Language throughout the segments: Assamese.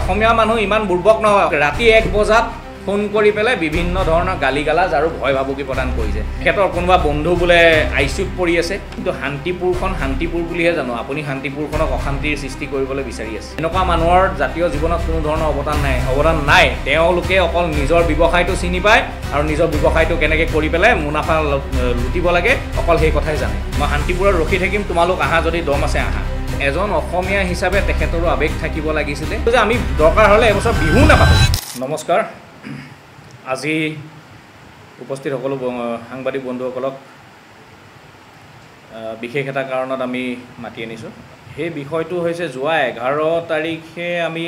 অসমীয়া মানুহ ইমান বুৰ্বক নহয় ৰাতি 1 বজাত ফোন কৰি পেলাই বিভিন্ন ধৰণৰ গালি গালাজ আৰু ভয় ভাবুকি প্ৰদান কৰিছে তেখেতৰ কোনোবা বন্ধু বোলে আইচিউত পৰি আছে কিন্তু শান্তিপুৰখন শান্তিপুৰ বুলিহে জানো আপুনি শান্তিপুৰখনক অশান্তিৰ সৃষ্টি কৰিবলৈ বিচাৰি আছে এনেকুৱা মানুহৰ জাতীয় জীৱনত কোনো ধৰণৰ অৱদান নাই তেওঁলোকে অকল নিজৰ ব্যৱসায়টো চিনি পায় আৰু নিজৰ ব্যৱসায়টো কেনেকৈ কৰি পেলাই মুনাফা লুটিব লাগে অকল সেই কথাই জানে মই শান্তিপুৰত ৰখি থাকিম তোমালোক আহা যদি দম আছে আহা এজন অসমীয়া হিচাপে তেখেতৰো আৱেগ থাকিব লাগিছিলে যে আমি দৰকাৰ হ'লে এবছৰ বিহু নাপাতো নমস্কাৰ আজি উপস্থিত সকলো সাংবাদিক বন্ধুসকলক বিশেষ এটা কাৰণত আমি মাতি আনিছোঁ সেই বিষয়টো হৈছে যোৱা 11 তাৰিখে আমি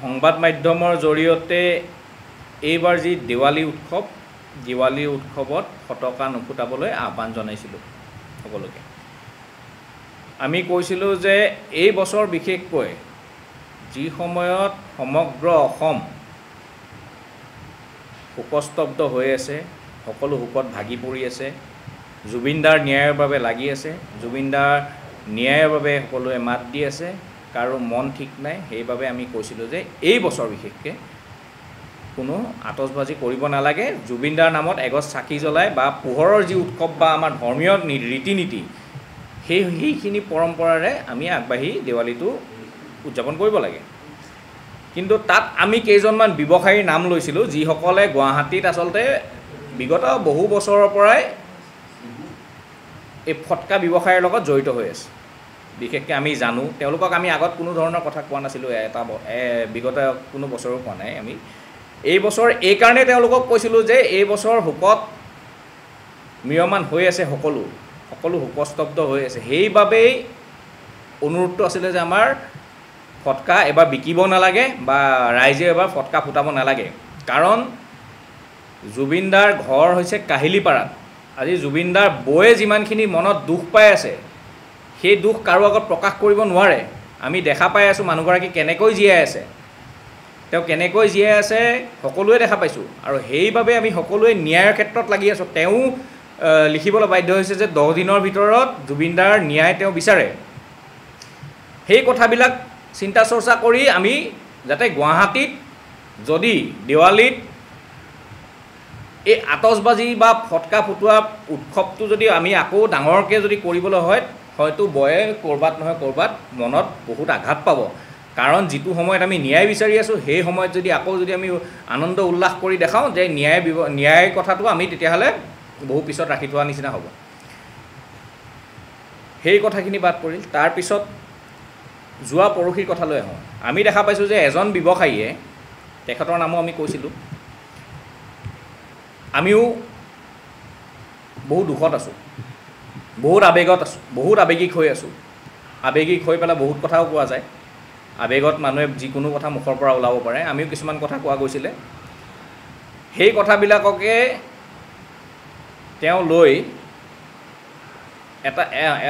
সংবাদ মাধ্যমৰ জৰিয়তে এইবাৰ যি দিৱালী উৎসৱত ফটকা নুফুটাবলৈ আহ্বান জনাইছিলোঁ সকলোকে আমি কৈছিলোঁ যে এই বছৰ বিশেষকৈ যি সময়ত সমগ্ৰ অসম শোকস্তব্ধ হৈ আছে সকলো শোকত ভাগি পৰি আছে জুবিনদাৰ ন্যায়ৰ বাবে লাগি আছে জুবিনদাৰ ন্যায়ৰ বাবে সকলোৱে মাত দি আছে কাৰো মন ঠিক নাই সেইবাবে আমি কৈছিলোঁ যে এই বছৰ বিশেষকৈ কোনো আতচবাজি কৰিব নালাগে জুবিনদাৰ নামত এগছ চাকি জ্বলাই বা পোহৰৰ যি উৎসৱ বা আমাৰ ধৰ্মীয় ৰীতি নীতি সেইখিনি পৰম্পৰাৰে আমি আগবাঢ়ি দেৱালীটো উদযাপন কৰিব লাগে কিন্তু তাত আমি কেইজনমান ব্যৱসায়ীৰ নাম লৈছিলোঁ যিসকলে গুৱাহাটীত আচলতে বিগত বহু বছৰৰ পৰাই এই ফটকা ব্যৱসায়ৰ লগত জড়িত হৈ আছে বিশেষকৈ আমি জানো তেওঁলোকক আমি আগত কোনো ধৰণৰ কথা কোৱা নাছিলোঁ বিগত কোনো বছৰো কোৱা নাই আমি এই বছৰ এইকাৰণে তেওঁলোকক কৈছিলোঁ যে এই বছৰ শোকত ম্ৰিয়মান হৈ আছে সকলো শোকস্তব্ধ হৈ আছে সেইবাবেই অনুৰোধটো আছিলে যে আমাৰ ফটকা এবাৰ বিকিব নালাগে বা ৰাইজে এবাৰ ফটকা ফুটাব নালাগে কাৰণ জুবিনদাৰ ঘৰ হৈছে কাহিলীপাৰাত আজি জুবিনদাৰ বৌয়ে যিমানখিনি মনত দুখ পাই আছে সেই দুখ কাৰো আগত প্ৰকাশ কৰিব নোৱাৰে আমি দেখা পাই আছোঁ মানুহগৰাকী কেনেকৈ জীয়াই আছে তেওঁ কেনেকৈ জীয়াই আছে সকলোৱে দেখা পাইছোঁ আৰু সেইবাবে আমি সকলোৱে ন্যায়ৰ ক্ষেত্ৰত লাগি আছোঁ তেওঁ লিখিবলৈ বাধ্য হৈছে যে 10 দিনৰ ভিতৰত জুবিনদাৰ ন্যায় তেওঁ বিচাৰে সেই কথাবিলাক চিন্তা চৰ্চা কৰি আমি যাতে গুৱাহাটীত যদি দেৱালীত এই আতচবাজি বা ফটকা ফুটোৱা উৎসৱটো যদি আমি আকৌ ডাঙৰকৈ যদি কৰিবলৈ হয় হয়তো বয়ে ক'ৰবাত নহয় ক'ৰবাত মনত বহুত আঘাত পাব কাৰণ যিটো সময়ত আমি ন্যায় বিচাৰি আছোঁ সেই সময়ত যদি আকৌ যদি আমি আনন্দ উল্লাস কৰি দেখাওঁ যে ন্যায় কথাটো আমি তেতিয়াহ'লে বহু পিছত ৰাখি থোৱা নিচিনা হ'ব সেই কথাখিনি বাদ পৰিল তাৰপিছত যোৱা পৰহিৰ কথালৈ আহোঁ আমি দেখা পাইছোঁ যে এজন ব্যৱসায়ীয়ে তেখেতৰ নামো আমি কৈছিলোঁ আমিও বহুত দুখত আছোঁ বহুত আৱেগত আছোঁ বহুত আৱেগিক হৈ আছোঁ আৱেগিক হৈ পেলাই বহুত কথাও কোৱা যায় আৱেগত মানুহে যিকোনো কথা মুখৰ পৰা ওলাব পাৰে আমিও কিছুমান কথা কোৱা গৈছিলে সেই কথাবিলাককে তেওঁ লৈ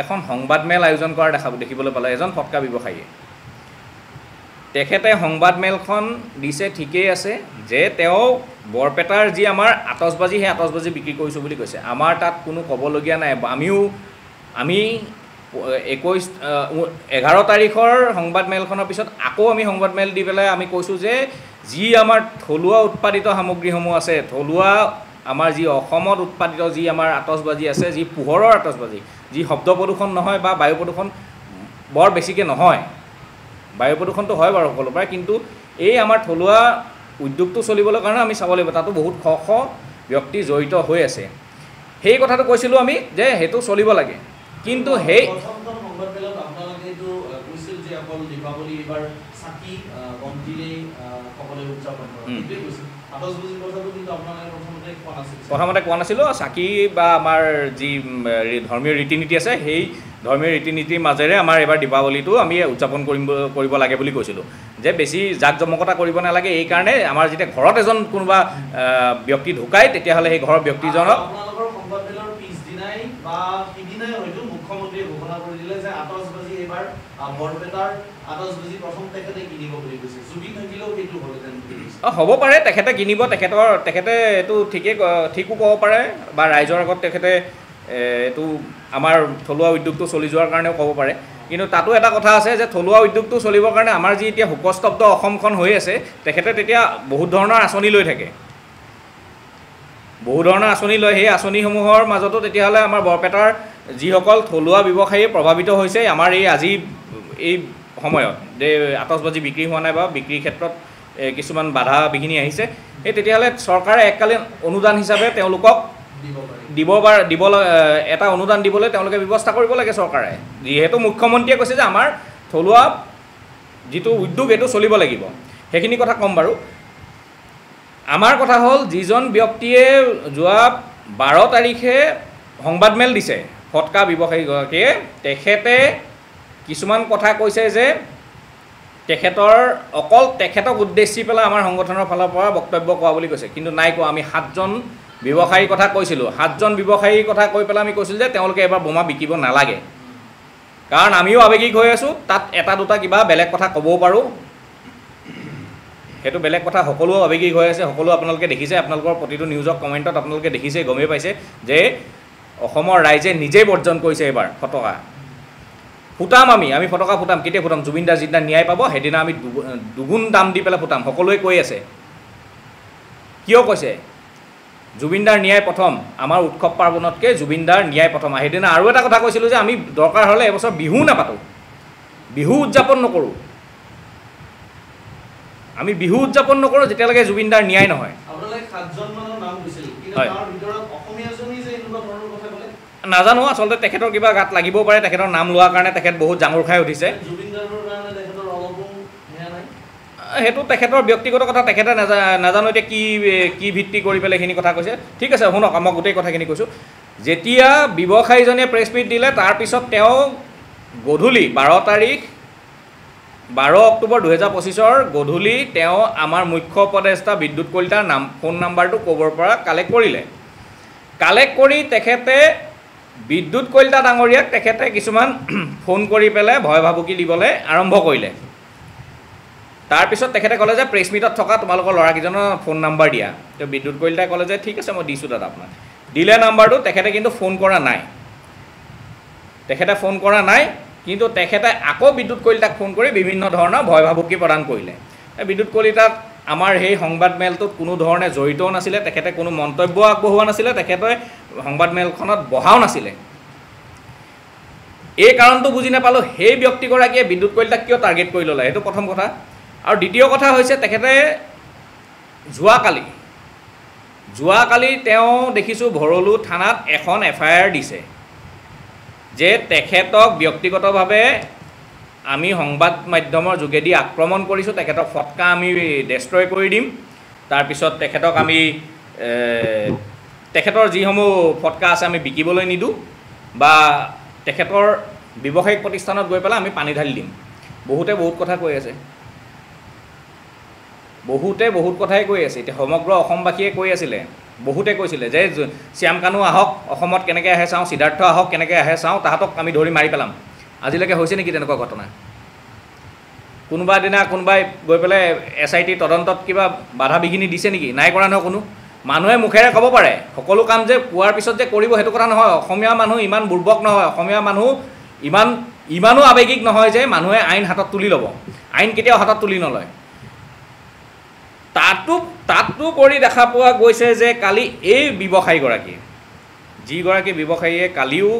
এখন সংবাদমেল আয়োজন কৰা দেখিবলৈ পালে এজন ফটকা ব্যৱসায়ীয়ে তেখেতে সংবাদমেলখন দিছে ঠিকেই আছে যে তেওঁ বৰপেটাৰ যি আমাৰ আতচবাজি সেই আতচবাজি বিক্ৰী কৰিছোঁ বুলি কৈছে আমাৰ তাত কোনো ক'বলগীয়া নাই আমি 11 তাৰিখৰ সংবাদমেলখনৰ পিছত আকৌ আমি সংবাদমেল দি পেলাই আমি কৈছোঁ যে যি আমাৰ থলুৱা উৎপাদিত সামগ্ৰীসমূহ আছে থলুৱা আমাৰ যি অসমত উৎপাদিত যি আমাৰ আতচবাজি আছে যি পোহৰৰ আতচবাজি যি শব্দ প্ৰদূষণ নহয় বা বায়ু প্ৰদূষণ বৰ বেছিকৈ নহয় বায়ু প্ৰদূষণটো হয় বাৰু সকলোৰ পৰা কিন্তু এই আমাৰ থলুৱা উদ্যোগটো চলিবলৈ কাৰণে আমি চাব লাগিব তাতো বহুত শ ব্যক্তি জড়িত হৈ আছে সেই কথাটো কৈছিলোঁ আমি যে সেইটো চলিব লাগে কিন্তু সেই প্ৰথমতে কোৱা নাছিলোঁ চাকি বা আমাৰ যি ধৰ্মীয় ৰীতি নীতি আছে সেই ধৰ্মীয় ৰীতি নীতিৰ মাজেৰে আমাৰ এইবাৰ দীপাৱলীটো আমি উদযাপন কৰিব লাগে বুলি কৈছিলোঁ যে বেছি জাক জমকতা কৰিব নালাগে এইকাৰণে আমাৰ যেতিয়া ঘৰত এজন কোনোবা ব্যক্তি ঢুকায় তেতিয়াহ'লে সেই ঘৰৰ ব্যক্তিজনক মুখ্যমন্ত্ৰীয়ে ঘোষণা কৰি দিলে যে আতচবাজি এইবাৰ বৰপেটাৰ আতচবাজি প্ৰথম তেখেতে কিনিব বুলি কৈছে জুবিন থাকিলেও সেইটো হ'লহেঁতেন হ'ব পাৰে তেখেতে কিনিব তেখেতে এইটো ঠিকো ক'ব পাৰে বা ৰাইজৰ আগত তেখেতে এইটো আমাৰ থলুৱা উদ্যোগটো চলি যোৱাৰ কাৰণেও ক'ব পাৰে কিন্তু তাতো এটা কথা আছে যে থলুৱা উদ্যোগটো চলিবৰ কাৰণে আমাৰ যি এতিয়া শোকস্তব্ধ অসমখন হৈ আছে তেখেতে তেতিয়া বহুত ধৰণৰ আঁচনি লৈ থাকে বহু ধৰণৰ আঁচনি লয় সেই আঁচনিসমূহৰ মাজতো তেতিয়াহ'লে আমাৰ বৰপেটাৰ যিসকল থলুৱা ব্যৱসায়ী প্ৰভাৱিত হৈছে আমাৰ এই আজি এই সময়ত যে আতচবাজি বিক্ৰী হোৱা নাই বা বিক্ৰীৰ ক্ষেত্ৰত কিছুমান বাধা বিঘিনি আহিছে সেই তেতিয়াহ'লে চৰকাৰে এককালীন অনুদান হিচাপে তেওঁলোকক এটা অনুদান দিবলৈ তেওঁলোকে ব্যৱস্থা কৰিব লাগে চৰকাৰে যিহেতু মুখ্যমন্ত্ৰীয়ে কৈছে যে আমাৰ থলুৱা যিটো উদ্যোগ এইটো চলিব লাগিব সেইখিনি কথা ক'ম বাৰু আমাৰ কথা হ'ল যিজন ব্যক্তিয়ে যোৱা 12 তাৰিখে সংবাদমেল দিছে ফটকা ব্যৱসায়ীগৰাকীয়ে তেখেতে কিছুমান কথা কৈছে যে অকল তেখেতক উদ্দেশ্যি পেলাই আমাৰ সংগঠনৰ ফালৰ পৰা বক্তব্য কোৱা বুলি কৈছে কিন্তু নাই কোৱা আমি 7জন ব্যৱসায়ীৰ কথা কৈছিলোঁ 7জন ব্যৱসায়ীৰ কথা কৈ পেলাই আমি কৈছিলোঁ যে তেওঁলোকে এবাৰ বোমা বিকিব নালাগে কাৰণ আমিও আৱেগিক হৈ আছোঁ তাত এটা দুটা কিবা বেলেগ কথা ক'বও পাৰোঁ সেইটো বেলেগ কথা সকলো আৱেগিক হৈ আছে সকলো আপোনালোকে দেখিছে আপোনালোকৰ প্ৰতিটো নিউজৰ কমেণ্টত আপোনালোকে দেখিছে গমেই পাইছে যে অসমৰ ৰাইজে নিজেই বৰ্জন কৰিছে এবাৰ ফটকা ফুটাম আমি ফটকা ফুটাম কেতিয়া ফুটাম জুবিন দাৰ যিদিনা ন্যায় পাব সেইদিনা আমি দুগুণ দাম দি পেলাই ফুটাম সকলোৱে কৈ আছে কিয় কৈছে জুবিনদাৰ ন্যায় প্ৰথম আমাৰ উৎসৱ পাৰ্বণতকৈ জুবিনদাৰ ন্যায় প্ৰথম সেইদিনা আৰু এটা কথা কৈছিলোঁ যে আমি দৰকাৰ হ'লে এবছৰ বিহু নাপাতোঁ বিহু উদযাপন নকৰোঁ আমি বিহু উদযাপন নকৰোঁ যেতিয়ালৈকে জুবিনদাৰ ন্যায় নহয় নাজানো আচলতে তেখেতৰ কিবা গাত লাগিবও পাৰে তেখেতৰ নাম লোৱাৰ কাৰণে তেখেত বহুত জাঙুৰ খাই উঠিছে সেইটো তেখেতৰ ব্যক্তিগত কথা তেখেতে নাজানো এতিয়া কি ভিত্তি কৰি পেলাই এইখিনি কথা কৈছে ঠিক আছে শুনক মই গোটেই কথাখিনি কৈছোঁ যেতিয়া ব্যৱসায়ীজনে প্ৰেছ মিট দিলে তাৰপিছত তেওঁ গধূলি 12 অক্টোবৰ 2025 গধূলি তেওঁ আমাৰ মুখ্য উপদেষ্টা বিদ্যুৎ কলিতাৰ ফোন নাম্বাৰটো ক'বৰ পৰা কালেক্ট কৰি তেখেতে বিদ্যুৎ কলিতা ডাঙৰীয়াক তেখেতে কিছুমান ফোন কৰি পেলাই ভয় ভাবুকি দিবলৈ আৰম্ভ কৰিলে তাৰপিছত তেখেতে ক'লে যে প্ৰেছ মিটত থকা তোমালোকৰ ল'ৰাকেইজনৰ ফোন নাম্বাৰ দিয়া তো বিদ্যুৎ কলিতাই ক'লে যে ঠিক আছে মই দিছোঁ দাদা আপোনাক দিলে নাম্বাৰটো তেখেতে কিন্তু ফোন কৰা নাই কিন্তু তেখেতে আকৌ বিদ্যুৎ কলিতাক ফোন কৰি বিভিন্ন ধৰণৰ ভয় ভাবুকি প্ৰদান কৰিলে বিদ্যুৎ কলিতাক আমাৰ সেই সংবাদমেলটোত কোনো ধৰণে জড়িতও নাছিলে তেখেতে কোনো মন্তব্য আগবঢ়োৱা নাছিলে তেখেতে সংবাদমেলখনত বহাও নাছিলে এই কাৰণটো বুজি নাপালোঁ সেই ব্যক্তিগৰাকীয়ে বিদ্যুৎ কলিতাক কিয় টাৰ্গেট কৰি ল'লে সেইটো প্ৰথম কথা আৰু দ্বিতীয় কথা হৈছে তেখেতে যোৱাকালি তেওঁ দেখিছোঁ ভৰলু থানাত এখন FIR দিছে যে তেখেতক ব্যক্তিগতভাৱে আমি সংবাদ মাধ্যমৰ যোগেদি আক্ৰমণ কৰিছোঁ তেখেতক ফটকা আমি ডেষ্ট্ৰয় কৰি দিম তাৰপিছত তেখেতক আমি তেখেতৰ যিসমূহ ফটকা আছে আমি বিকিবলৈ নিদিওঁ বা তেখেতৰ ব্যৱসায়িক প্ৰতিষ্ঠানত গৈ পেলাই আমি পানী ঢালি দিম বহুতে বহুত কথা কৈ আছে এতিয়া সমগ্ৰ অসমবাসীয়ে কৈ আছিলে বহুতে কৈছিলে যে শ্যামকানু আহক অসমত কেনেকৈ আহে চাওঁ সিদ্ধাৰ্থ আহক কেনেকৈ আহে চাওঁ তাহাঁতক আমি ধৰি মাৰি পেলাম আজিলৈকে হৈছে নেকি তেনেকুৱা ঘটনা কোনোবা দিনা কোনোবাই গৈ পেলাই SIT তদন্তত কিবা বাধা বিঘিনি দিছে নেকি নাই কৰা নহয় কোনো মানুহে মুখেৰে ক'ব পাৰে সকলো কাম যে কোৱাৰ পিছত যে কৰিব সেইটো কথা নহয় অসমীয়া মানুহ ইমান বুৰ্বক নহয় অসমীয়া মানুহ ইমানো আৱেগিক নহয় যে মানুহে আইন হাতত তুলি ল'ব আইন কেতিয়াও হাতত তুলি নলয় তাতো কৰি দেখা পোৱা গৈছে যে কালি এই যিগৰাকী ব্যৱসায়ীয়ে কালিও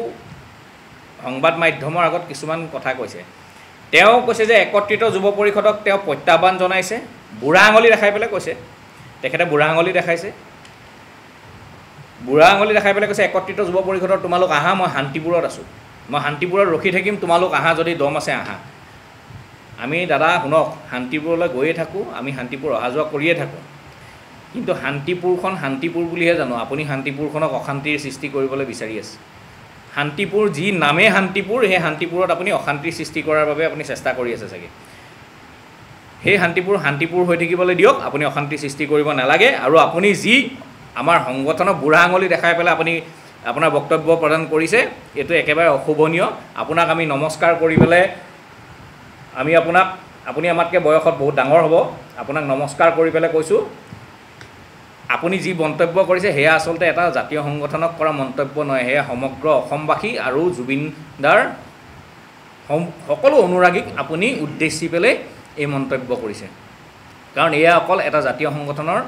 সংবাদ মাধ্যমৰ আগত কিছুমান কথা কৈছে তেওঁ কৈছে যে একত্ৰিত যুৱ পৰিষদক তেওঁ প্ৰত্যাহ্বান জনাইছে বুঢ়া আঙুলি দেখাই পেলাই কৈছে তেখেতে বুঢ়া আঙুলি দেখাই পেলাই কৈছে একত্ৰিত যুৱ পৰিষদৰ তোমালোক আহা মই শান্তিপুৰত আছোঁ মই শান্তিপুৰত ৰখি থাকিম তোমালোক আহা যদি দম আছে আহা আমি দাদা শুনক শান্তিপুৰলৈ গৈয়ে থাকোঁ আমি শান্তিপুৰ অহা যোৱা কৰিয়ে থাকোঁ কিন্তু শান্তিপুৰখন শান্তিপুৰ বুলিহে জানো আপুনি শান্তিপুৰখনক অশান্তিৰ সৃষ্টি কৰিবলৈ বিচাৰি আছে শান্তিপুৰ যি নামে শান্তিপুৰ সেই শান্তিপুৰত আপুনি অশান্তিৰ সৃষ্টি কৰাৰ বাবে আপুনি চেষ্টা কৰি আছে চাগে সেই শান্তিপুৰ হৈ থাকিবলৈ দিয়ক আপুনি অশান্তিৰ সৃষ্টি কৰিব নালাগে আৰু আপুনি যি আমাৰ সংগঠনক বুঢ়া আঙুলি দেখাই পেলাই আপুনি আপোনাৰ বক্তব্য প্ৰদান কৰিছে এইটো একেবাৰে অশোভনীয় আপোনাক আমি নমস্কাৰ কৰি পেলাই আমি আপুনি আমাতকৈ বয়সত বহুত ডাঙৰ হ'ব আপোনাক নমস্কাৰ কৰি পেলাই কৈছোঁ আপুনি যি মন্তব্য কৰিছে সেয়া আচলতে এটা জাতীয় সংগঠনক কৰা মন্তব্য নহয় সেয়া সমগ্ৰ অসমবাসী আৰু জুবিনদাৰ সকলো অনুৰাগীক আপুনি উদ্দেশ্যি পেলাই এই মন্তব্য কৰিছে কাৰণ এয়া অকল এটা জাতীয় সংগঠনৰ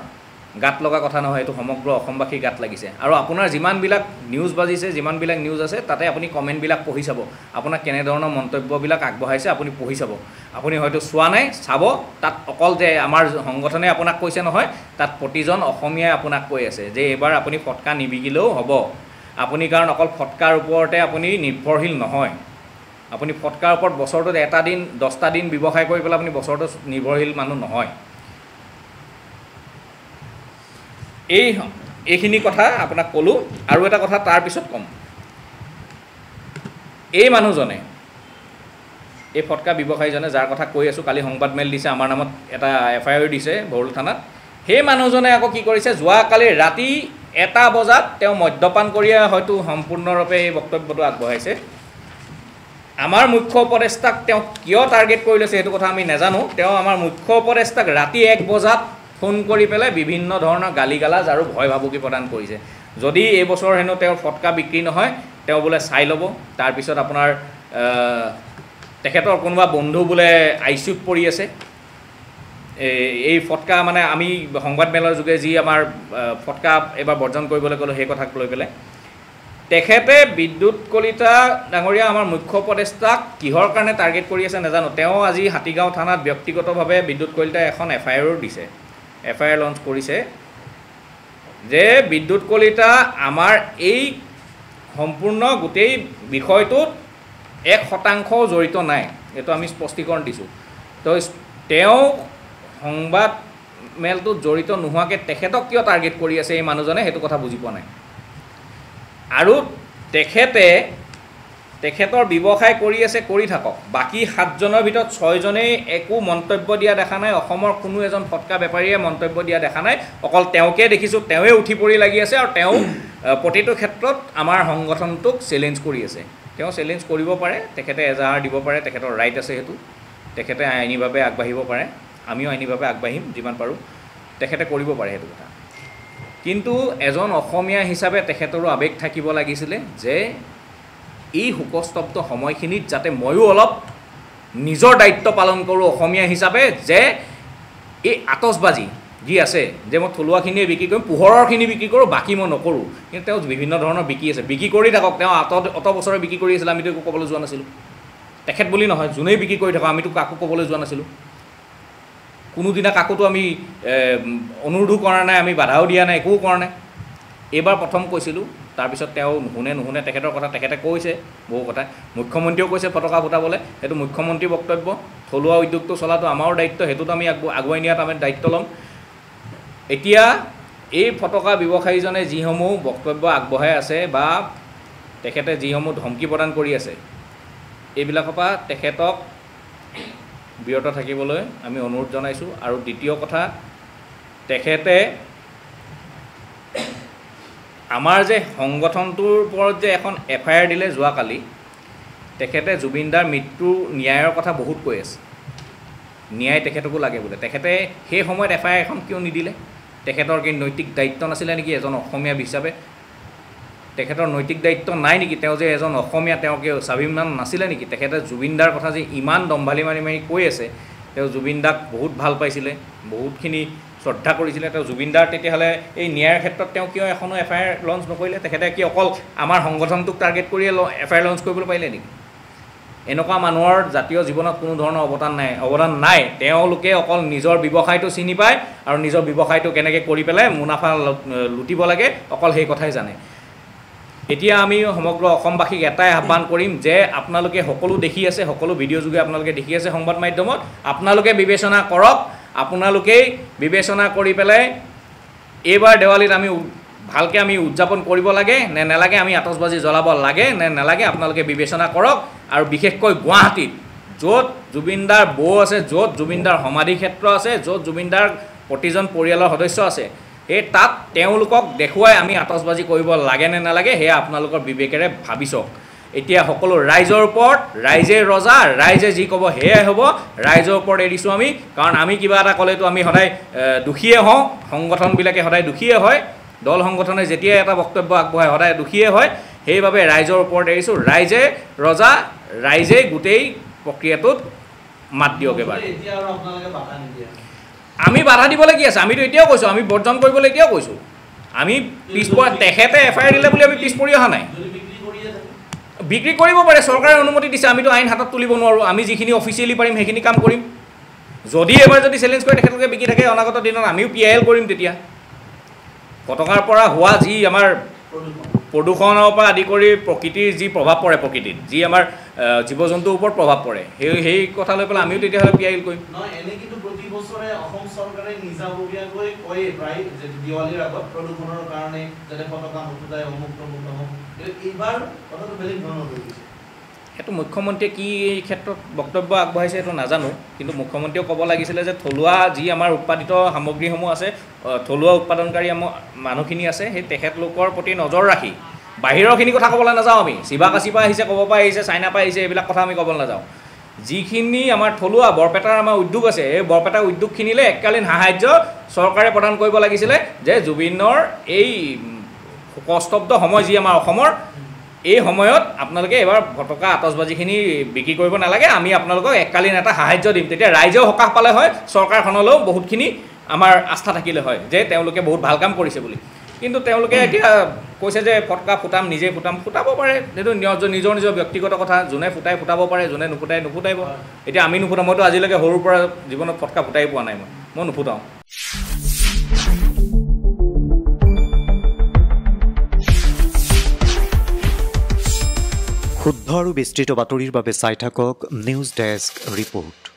গাত লগা কথা নহয় এইটো সমগ্ৰ অসমবাসীৰ গাত লাগিছে আৰু আপোনাৰ যিমানবিলাক নিউজ বাজিছে যিমানবিলাক নিউজ আছে তাতে আপুনি কমেণ্টবিলাক পঢ়ি চাব আপোনাক কেনেধৰণৰ মন্তব্যবিলাক আগবঢ়াইছে আপুনি পঢ়ি চাব আপুনি হয়তো চোৱা নাই চাব তাত অকল যে আমাৰ সংগঠনে আপোনাক কৈছে নহয় তাত প্ৰতিজন অসমীয়াই আপোনাক কৈ আছে যে এইবাৰ আপুনি ফটকা নিবিকিলেও হ'ব আপুনি কাৰণ অকল ফটকাৰ ওপৰতে আপুনি নিৰ্ভৰশীল নহয় আপুনি ফটকাৰ ওপৰত বছৰটোত এটা দিন 10টা দিন ব্যৱসায় কৰি পেলাই আপুনি বছৰটোত নিৰ্ভৰশীল মানুহ নহয় এইখিনি কথা আপোনাক ক'লোঁ আৰু এটা কথা তাৰ পিছত ক'ম এই মানুহজনে এই ফটকা ব্যৱসায়ীজনে যাৰ কথা কৈ আছোঁ কালি সংবাদমেল দিছে আমাৰ নামত এটা FIR দিছে ভৰুল থানাত সেই মানুহজনে আকৌ কি কৰিছে যোৱাকালি ৰাতি 1টা বজাত তেওঁ মদ্যপান কৰিয়ে হয়তো সম্পূৰ্ণৰূপে এই বক্তব্যটো আগবঢ়াইছে আমাৰ মুখ্য উপদেষ্টাক তেওঁ কিয় টাৰ্গেট কৰি লৈছে সেইটো কথা আমি নাজানো তেওঁ আমাৰ মুখ্য উপদেষ্টাক ৰাতি 1 বজাত ফোন কৰি পেলাই বিভিন্ন ধৰণৰ গালিগালাজ আৰু ভয় ভাবুকি প্ৰদান কৰিছে যদি এই বছৰ হেনো তেওঁৰ ফটকা বিক্ৰী নহয় তেওঁ বোলে চাই ল'ব তাৰপিছত আপোনাৰ তেখেতৰ কোনোবা বন্ধু বোলে ICUত পৰি আছে এই ফটকা মানে আমি সংবাদমেলৰ যোগে যি আমাৰ ফটকা এবাৰ বৰ্জন কৰিবলৈ ক'লোঁ সেই কথাক লৈ পেলাই তেখেতে বিদ্যুৎ কলিতা ডাঙৰীয়া আমাৰ মুখ্য উপদেষ্টাক কিহৰ কাৰণে টাৰ্গেট কৰি আছে নাজানো তেওঁ আজি হাতীগাঁও থানাত ব্যক্তিগতভাৱে বিদ্যুৎ কলিতাই এখন FIR দিছে FIR লঞ্চ কৰিছে যে বিদ্যুৎ কলিতা আমাৰ এই সম্পূৰ্ণ গোটেই বিষয়টোত 1% জড়িত নাই এইটো আমি স্পষ্টীকৰণ দিছোঁ তো তেওঁ সংবাদ মেলটোত জড়িত নোহোৱাকৈ তেখেতক কিয় টাৰ্গেট কৰি আছে এই মানুহজনে সেইটো কথা বুজি পোৱা নাই আৰু তেখেতৰ ব্যৱসায় কৰি আছে কৰি থাকক বাকী 7জনৰ ভিতৰত 6জনেই একো মন্তব্য দিয়া দেখা নাই অসমৰ কোনো এজন ফটকা বেপাৰীয়ে মন্তব্য দিয়া দেখা নাই অকল তেওঁকে দেখিছোঁ তেওঁৱে উঠি পৰি লাগি আছে আৰু তেওঁ প্ৰতিটো ক্ষেত্ৰত আমাৰ সংগঠনটোক চেলেঞ্জ কৰি আছে তেওঁ চেলেঞ্জ কৰিব পাৰে তেখেতে এজাহাৰ দিব পাৰে তেখেতৰ ৰাইট আছে সেইটো তেখেতে আইনীভাৱে আগবাঢ়িব পাৰে আমিও আইনীভাৱে আগবাঢ়িম যিমান পাৰোঁ তেখেতে কৰিব পাৰে সেইটো কথা কিন্তু এজন অসমীয়া হিচাপে তেখেতৰো আৱেগ থাকিব লাগিছিলে যে এই শোকস্তব্ধ সময়খিনিত যাতে ময়ো অলপ নিজৰ দায়িত্ব পালন কৰোঁ অসমীয়া হিচাপে যে এই আতচবাজি যি আছে যে মই থলুৱাখিনিয়ে বিক্ৰী কৰিম পোহৰৰখিনি বিক্ৰী কৰোঁ বাকী মই নকৰোঁ কিন্তু তেওঁ বিভিন্ন ধৰণৰ বিক্ৰী আছে বিক্ৰী কৰি থাকক তেওঁ অত বছৰে বিক্ৰী কৰি আছিল আমিতো একো ক'বলৈ যোৱা নাছিলোঁ তেখেত বুলি নহয় যোনেই বিক্ৰী কৰি থাকক আমিতো কাকো ক'বলৈ যোৱা নাছিলোঁ কোনোদিনা কাকোতো আমি অনুৰোধো কৰা নাই আমি বাধাও দিয়া নাই একো কৰা নাই এইবাৰ প্ৰথম কৈছিলোঁ তাৰপিছত তেওঁ নুশুনে তেখেতৰ কথা তেখেতে কৈছে বহু কথা মুখ্যমন্ত্ৰীয়েও কৈছে ফটকা ফুটাবলৈ সেইটো মুখ্যমন্ত্ৰীৰ বক্তব্য থলুৱা উদ্যোগটো চলাটো আমাৰ দায়িত্ব সেইটোত আমি আগুৱাই নিয়াত আমি দায়িত্ব ল'ম এতিয়া এই ফটকা ব্যৱসায়ীজনে যিসমূহ বক্তব্য আগবঢ়াই আছে বা তেখেতে যিসমূহ ধমকি প্ৰদান কৰি আছে এইবিলাকৰ পৰা তেখেতক বিৰত থাকিবলৈ আমি অনুৰোধ জনাইছোঁ আৰু দ্বিতীয় কথা তেখেতে আমাৰ যে সংগঠনটোৰ ওপৰত যে এখন FIR দিলে যোৱাকালি তেখেতে জুবিনদাৰ মৃত্যু ন্যায়ৰ কথা বহুত কৈ আছে ন্যায় তেখেতকো লাগে বোলে তেখেতে সেই সময়ত FIR এখন কিয় নিদিলে তেখেতৰ কি নৈতিক দায়িত্ব নাছিলে নেকি এজন অসমীয়া হিচাপে তেখেতৰ নৈতিক দায়িত্ব নাই নেকি তেওঁ যে এজন অসমীয়া তেওঁকে স্বাভিমান নাছিলে নেকি তেখেতে জুবিনদাৰ কথা যে ইমান দম্ভালি মাৰি কৈ আছে তেওঁ জুবিনদাক বহুত ভাল পাইছিলে বহুতখিনি শ্ৰদ্ধা কৰিছিলে তেওঁ জুবিনদাৰ তেতিয়াহ'লে এই ন্যায়ৰ ক্ষেত্ৰত তেওঁ কিয় এখনো FIR লঞ্চ নকৰিলে তেখেতে কি অকল আমাৰ সংগঠনটোক টাৰ্গেট কৰিয়ে FIR লঞ্চ কৰিবলৈ পাৰিলে নেকি এনেকুৱা মানুহৰ জাতীয় জীৱনত কোনো ধৰণৰ অৱদান নাই তেওঁলোকে অকল নিজৰ ব্যৱসায়টো চিনি পায় আৰু নিজৰ ব্যৱসায়টো কেনেকৈ কৰি পেলাই মুনাফা লুটিব লাগে অকল সেই কথাই জানে এতিয়া আমি সমগ্ৰ অসমবাসীক এটাই আহ্বান কৰিম যে আপোনালোকে সকলো দেখি আছে সকলো ভিডিঅ' যোগে আপোনালোকে দেখি আছে সংবাদ মাধ্যমত আপোনালোকে বিবেচনা কৰক আপোনালোকেই বিবেচনা কৰি পেলাই এইবাৰ দেৱালীত আমি ভালকৈ আমি উদযাপন কৰিব লাগে নে নালাগে আমি আতচবাজি জ্বলাব লাগে নে নালাগে আপোনালোকে বিবেচনা কৰক আৰু বিশেষকৈ গুৱাহাটীত য'ত জুবিনদাৰ বৌ আছে য'ত জুবিনদাৰ সমাধি ক্ষেত্ৰ আছে য'ত জুবিনদাৰ প্ৰতিজন পৰিয়ালৰ সদস্য আছে এই তাত তেওঁলোকক দেখুৱাই আমি আতচবাজি কৰিব লাগে নে নালাগে সেয়া আপোনালোকৰ বিবেকেৰে ভাবি চাওক এতিয়া সকলো ৰাইজৰ ওপৰত ৰাইজে ৰজা ৰাইজে যি ক'ব সেয়াই হ'ব ৰাইজৰ ওপৰত এৰিছোঁ আমি কাৰণ আমি কিবা এটা ক'লেতো আমি সদায় দুখীয়ে হওঁ সংগঠনবিলাকে সদায় দুখীয়ে হয় দল সংগঠনে যেতিয়াই এটা বক্তব্য আগবঢ়ায় সদায় দুখীয়ে হয় সেইবাবে ৰাইজৰ ওপৰত এৰিছোঁ ৰাইজে ৰজা ৰাইজে গোটেই প্ৰক্ৰিয়াটোত মাত দিয়ক এবাৰ আমি বাধা দিবলৈ কি আছে আমিতো এতিয়াও কৈছোঁ আমি বৰ্জন কৰিবলৈ এতিয়াও কৈছোঁ আমি পিছপৰা তেখেতে এফআইআৰ দিলে বুলি আমি পিছ পৰি অহা নাই বিক্ৰী কৰিব পাৰে চৰকাৰে অনুমতি দিছে আমিতো আইন হাতত তুলিব নোৱাৰোঁ আমি যিখিনি অফিচিয়েলি পাৰিম সেইখিনি কাম কৰিম যদি এবাৰ যদি চেলেঞ্জ কৰে তেখেতলোকে বিকি থাকে অনাগত দিনত আমিও PIL কৰিম তেতিয়া পতাকাৰ পৰা হোৱা যি আমাৰ প্ৰদূষণৰ পৰা আদি কৰি প্ৰকৃতিৰ যি প্ৰভাৱ পৰে প্ৰকৃতিত যি আমাৰ জীৱ জন্তুৰ ওপৰত প্ৰভাৱ পৰে সেই কথা লৈ পেলাই আমিও তেতিয়াহ'লে PIL কৰিম এনে কিন্তু প্ৰতি বছৰে অসম চৰকাৰে নিজাববীয়াকৈ কয় প্ৰায় যে দিৱালীৰ আগত প্ৰদূষণৰ কাৰণে যাতে পতাকা নুফুটাই অমুক এইবাৰ কথাটো বেলেগ ধৰণৰ হৈ গৈছে সেইটো মুখ্যমন্ত্ৰীয়ে কি এই ক্ষেত্ৰত বক্তব্য আগবঢ়াইছে সেইটো নাজানো কিন্তু মুখ্যমন্ত্ৰীয়েও ক'ব লাগিছিলে যে থলুৱা যি আমাৰ উৎপাদিত সামগ্ৰীসমূহ আছে থলুৱা উৎপাদনকাৰী মানুহখিনি আছে সেই তেখেতলোকৰ প্ৰতি নজৰ ৰাখি বাহিৰৰখিনি কথা ক'বলৈ নাযাওঁ আমি শিৱাকাশীৰ পৰা আহিছে ক'ব পৰা আহিছে চাইনাৰ পৰা আহিছে এইবিলাক কথা আমি ক'বলৈ নাযাওঁ যিখিনি আমাৰ থলুৱা বৰপেটাৰ আমাৰ উদ্যোগ আছে এই বৰপেটা উদ্যোগখিনিলে এককালীন সাহায্য চৰকাৰে প্ৰদান কৰিব লাগিছিলে যে জুবিনৰ এই শোকস্তব্ধ সময় যি আমাৰ অসমৰ এই সময়ত আপোনালোকে এবাৰ ফটকা আতচবাজিখিনি বিক্ৰী কৰিব নালাগে আমি আপোনালোকক এককালীন এটা সাহায্য দিম তেতিয়া ৰাইজেও সকাহ পালে হয় চৰকাৰখনলৈও বহুতখিনি আমাৰ আস্থা থাকিলে হয় যে তেওঁলোকে বহুত ভাল কাম কৰিছে বুলি কিন্তু তেওঁলোকে এতিয়া কৈছে যে ফটকা ফুটাম নিজে ফুটাব পাৰে সেইটো নিজৰ নিজৰ ব্যক্তিগত কথা যোনে ফুটাব পাৰে যোনে নুফুটাইব এতিয়া আমি নুফুটাম মইতো আজিলৈকে সৰুৰ পৰা জীৱনত ফটকা ফুটাই পোৱা নাই মই নুফুটাওঁ শুদ্ধ আৰু বিস্তৃত বাতৰিৰ বাবে চাই থাকক নিউজ ডেস্ক ৰিপোৰ্ট।